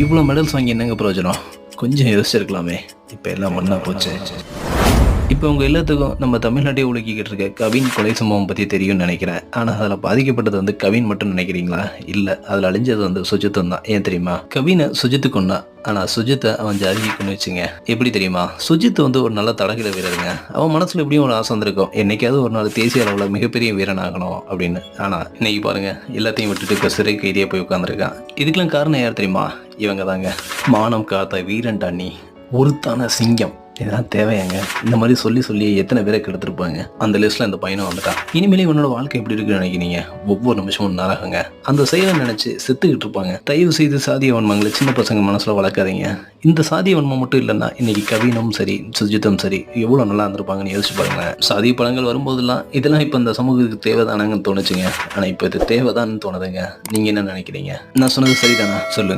இவ்வளோ மெடல்ஸ் வாங்கி என்னங்க பிரயோஜனம்? கொஞ்சம் யோசிச்சிருக்கலாமே. இப்போ எல்லாம் ஒன்றா போச்சு. இப்போ உங்கள் எல்லாத்துக்கும் நம்ம தமிழ்நாட்டை உலுக்கிக்கிட்டு இருக்க கவின் கொலை சம்பவம் பற்றி தெரியும்னு நினைக்கிறேன். ஆனால் அதில் பாதிக்கப்பட்டது வந்து கவின் மட்டும் நினைக்கிறீங்களா? இல்லை, அதில் அழிஞ்சது வந்து சுஜித்தும் தான். ஏன் தெரியுமா? கவினை சுஜித்து கொன்னா, ஆனால் சுஜித்தை அவன் ஜாதிக்கு கொண்டு வச்சுங்க. எப்படி தெரியுமா? சுஜித் வந்து ஒரு நல்ல தடகள வீரருங்க. அவன் மனசில் எப்படியும் ஒரு ஆசை வந்திருக்கும், என்னைக்காவது ஒரு நாள் தேசிய அளவில் மிகப்பெரிய வீரன் ஆகணும் அப்படின்னு. ஆனால் இன்னைக்கு பாருங்க, எல்லாத்தையும் விட்டுட்டு இப்போ சிறை கைதியாக போய் உட்காந்துருக்கான். இதுக்கெல்லாம் காரணம் யார் தெரியுமா? இவங்க தாங்க. மானம் காத்த வீரன் டாண்ணி, ஒருத்தான சிங்கம். இதெல்லாம் தேவையாங்க? இந்த மாதிரி சொல்லி சொல்லி எத்தனை பேரை கெடுத்துருப்பாங்க. அந்த லிஸ்ட்டில் இந்த பையனும் வந்துட்டான். இனிமேலே உன்னோட வாழ்க்கை எப்படி இருக்குன்னு நினைக்கிறீங்க? ஒவ்வொரு நிமிஷமும் நரகங்க. அந்த செயலை நினச்சி செத்துக்கிட்டு இருப்பாங்க. தயவு செய்து சாதிய வன்மங்களை சின்ன பசங்க மனசில் வளர்க்காதீங்க. இந்த சாதிய வன்மம் மட்டும் இல்லைன்னா இன்னைக்கு கவினும் சரி சுஜித்தும் சரி எவ்வளோ நல்லா இருந்திருப்பாங்கன்னு யோசிச்சு பாருங்களேன். சாதிய படங்கள் வரும்போதெல்லாம் இதெல்லாம் இப்போ இந்த சமூகத்துக்கு தேவைதானாங்கன்னு தோணுச்சுங்க. ஆனால் இப்போ இது தேவைதான்னு தோணுதுங்க. நீங்கள் என்ன நினைக்கிறீங்க? நான் சொன்னது சரிதானா? சொல்லுங்கள்.